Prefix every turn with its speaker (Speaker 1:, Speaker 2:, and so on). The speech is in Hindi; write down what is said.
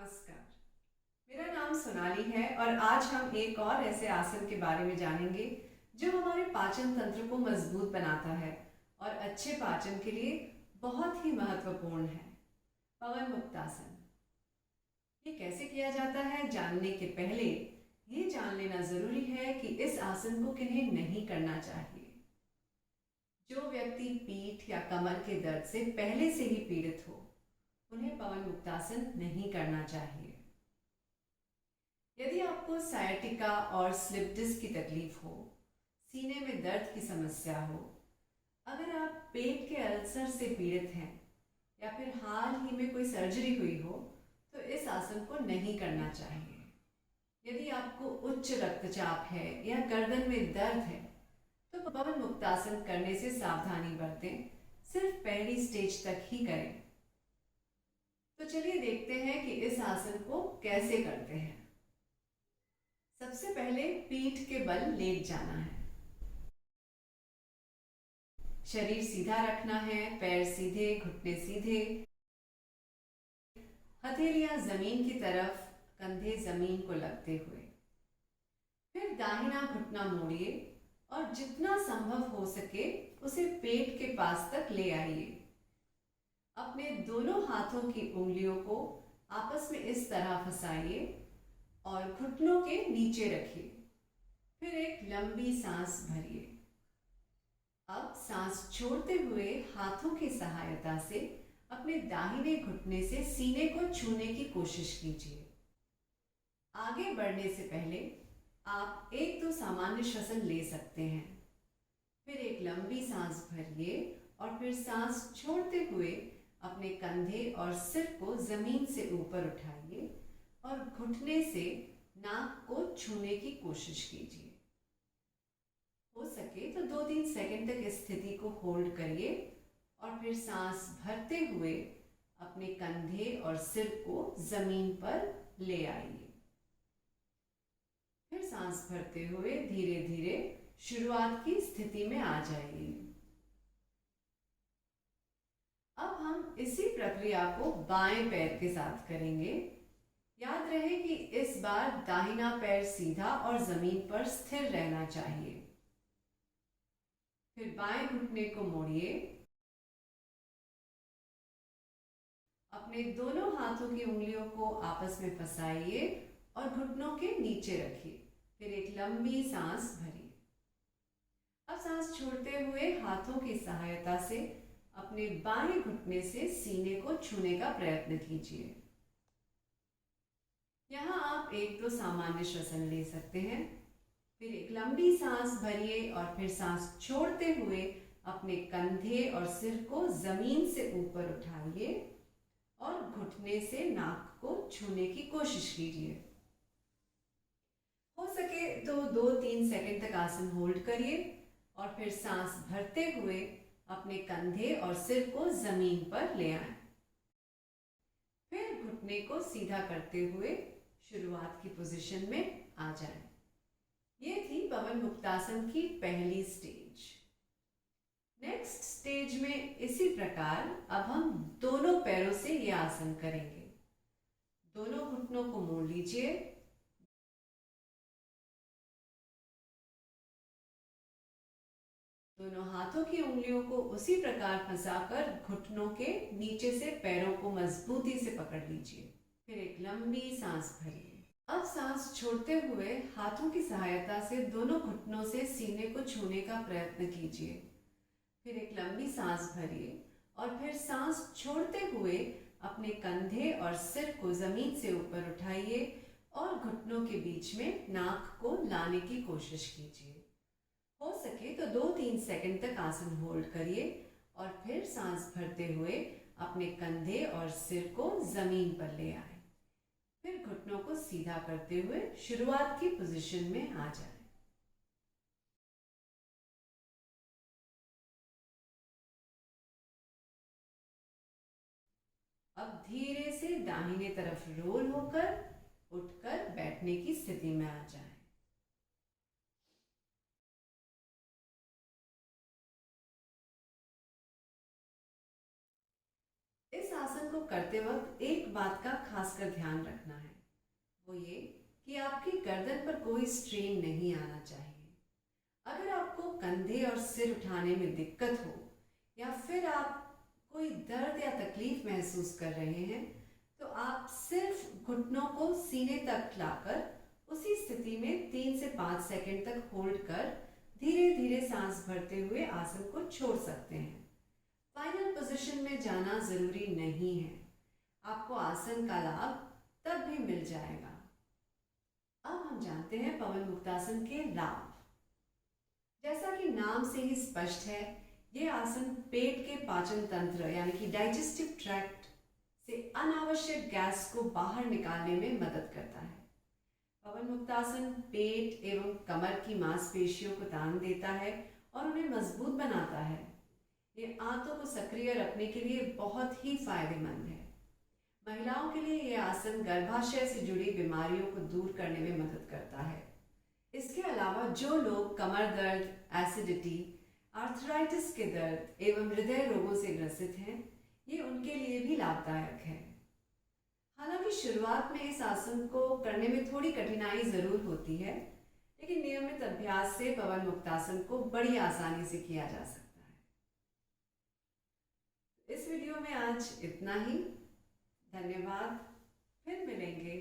Speaker 1: नमस्कार। मेरा नाम सोनाली है और आज हम एक और ऐसे आसन के बारे में जानेंगे जो हमारे पाचन तंत्र को मजबूत बनाता है और अच्छे पाचन के लिए बहुत ही महत्वपूर्ण है। पवन मुक्तासन। ये कैसे किया जाता है जानने के पहले ये जान लेना जरूरी है कि इस आसन को किन्हें नहीं करना चाहिए। जो व्यक्ति पीठ या कमर के दर्द से पहले से ही पीड़ित हो उन्हें पवन मुक्तासन नहीं करना चाहिए। यदि आपको सायटिका और स्लिप डिस्क की तकलीफ हो, सीने में दर्द की समस्या हो, अगर आप पेट के अल्सर से पीड़ित हैं या फिर हाल ही में कोई सर्जरी हुई हो तो इस आसन को नहीं करना चाहिए। यदि आपको उच्च रक्तचाप है या गर्दन में दर्द है तो पवन मुक्तासन करने से सावधानी बरतें, सिर्फ पहली स्टेज तक ही करें। तो चलिए देखते हैं कि इस आसन को कैसे करते हैं। सबसे पहले पीठ के बल लेट जाना है। शरीर सीधा रखना है, पैर सीधे, घुटने सीधे, हथेलियां जमीन की तरफ, कंधे जमीन को लगते हुए। फिर दाहिना घुटना मोड़िए और जितना संभव हो सके उसे पेट के पास तक ले आइए। अपने दोनों हाथों की उंगलियों को आपस में इस तरह फंसाइए और घुटनों के नीचे रखिए। फिर एक लंबी सांस भरिए। अब सांस छोड़ते हुए हाथों की सहायता से अपने दाहिने घुटने से सीने को छूने की कोशिश कीजिए। आगे बढ़ने से पहले आप एक दो सामान्य श्वसन ले सकते हैं। फिर एक लंबी सांस भरिए और फिर सांस छोड़ते हुए अपने कंधे और सिर को जमीन से ऊपर उठाइए और घुटने से नाक को छूने की कोशिश कीजिए। हो सके तो 2-3 सेकंड तक इस स्थिति को होल्ड करिए और फिर सांस भरते हुए अपने कंधे और सिर को जमीन पर ले आइए। फिर सांस भरते हुए धीरे धीरे शुरुआत की स्थिति में आ जाइए। अब हम इसी प्रक्रिया को बाएं पैर के साथ करेंगे। याद रहे कि इस बार दाहिना पैर सीधा और जमीन पर स्थिर रहना चाहिए। फिर बाएं घुटने को मोड़िए, अपने दोनों हाथों की उंगलियों को आपस में फंसाइए और घुटनों के नीचे रखिए। फिर एक लंबी सांस भरिए। अब सांस छोड़ते हुए हाथों की सहायता से अपने बाएं घुटने से सीने को छूने का प्रयत्न कीजिए। यहाँ आप एक दो सामान्य श्वसन ले सकते हैं। फिर एक लंबी सांस भरिए और फिर सांस छोड़ते हुए अपने कंधे और सिर को जमीन से ऊपर उठाइए और घुटने से नाक को छूने की कोशिश कीजिए। हो सके तो 2-3 सेकंड तक आसन होल्ड करिए और फिर सांस भरते हुए अपने कंधे और सिर को जमीन पर ले आएं। फिर घुटने को सीधा करते हुए शुरुआत की पोजीशन में आ जाएं। ये थी पवन मुक्तासन की पहली स्टेज। नेक्स्ट स्टेज में इसी प्रकार अब हम दोनों पैरों से यह आसन करेंगे। दोनों घुटनों को मोड़ लीजिए, दोनों हाथों की उंगलियों को उसी प्रकार फंसाकर घुटनों के नीचे से पैरों को मजबूती से पकड़ लीजिए। फिर एक लंबी सांस भरिए। अब सांस छोड़ते हुए हाथों की सहायता से दोनों घुटनों से सीने को छूने का प्रयत्न कीजिए। फिर एक लंबी सांस भरिए और फिर सांस छोड़ते हुए अपने कंधे और सिर को जमीन से ऊपर उठाइए और घुटनों के बीच में नाक को लाने की कोशिश कीजिए। हो सके तो 2-3 सेकंड तक आसन होल्ड करिए और फिर सांस भरते हुए अपने कंधे और सिर को जमीन पर ले आए। फिर घुटनों को सीधा करते हुए शुरुआत की पोजीशन में आ जाए। अब धीरे से दाहिने तरफ रोल होकर उठकर बैठने की स्थिति में आ जाए। इस आसन को करते वक्त एक बात का खासकर ध्यान रखना है, वो ये कि आपकी गर्दन पर कोई स्ट्रेन नहीं आना चाहिए। अगर आपको कंधे और सिर उठाने में दिक्कत हो या फिर आप कोई दर्द या तकलीफ महसूस कर रहे हैं, तो आप सिर्फ घुटनों को सीने तक लाकर उसी स्थिति में 3 से 5 सेकंड तक होल्ड कर धीरे धीरे सांस भरते हुए आसन को छोड़ सकते हैं। फाइनल पोजीशन में जाना जरूरी नहीं है, आपको आसन का लाभ तब भी मिल जाएगा। अब हम जानते हैं पवन मुक्तासन के लाभ। जैसा कि नाम से ही स्पष्ट है, ये आसन पेट के पाचन तंत्र यानी कि डाइजेस्टिव ट्रैक्ट से अनावश्यक गैस को बाहर निकालने में मदद करता है। पवन मुक्तासन पेट एवं कमर की मांसपेशियों को तान देता है और उन्हें मजबूत बनाता है। ये आंतों को सक्रिय रखने के लिए बहुत ही फायदेमंद है। महिलाओं के लिए यह आसन गर्भाशय से जुड़ी बीमारियों को दूर करने में मदद करता है। इसके अलावा जो लोग कमर दर्द, एसिडिटी, आर्थराइटिस के दर्द एवं हृदय रोगों से ग्रसित हैं, ये उनके लिए भी लाभदायक है। हालांकि शुरुआत में इस आसन को करने में थोड़ी कठिनाई जरूर होती है, लेकिन नियमित अभ्यास से पवन मुक्तासन को बड़ी आसानी से किया जा सकता है। इस वीडियो में आज इतना ही। धन्यवाद। फिर मिलेंगे।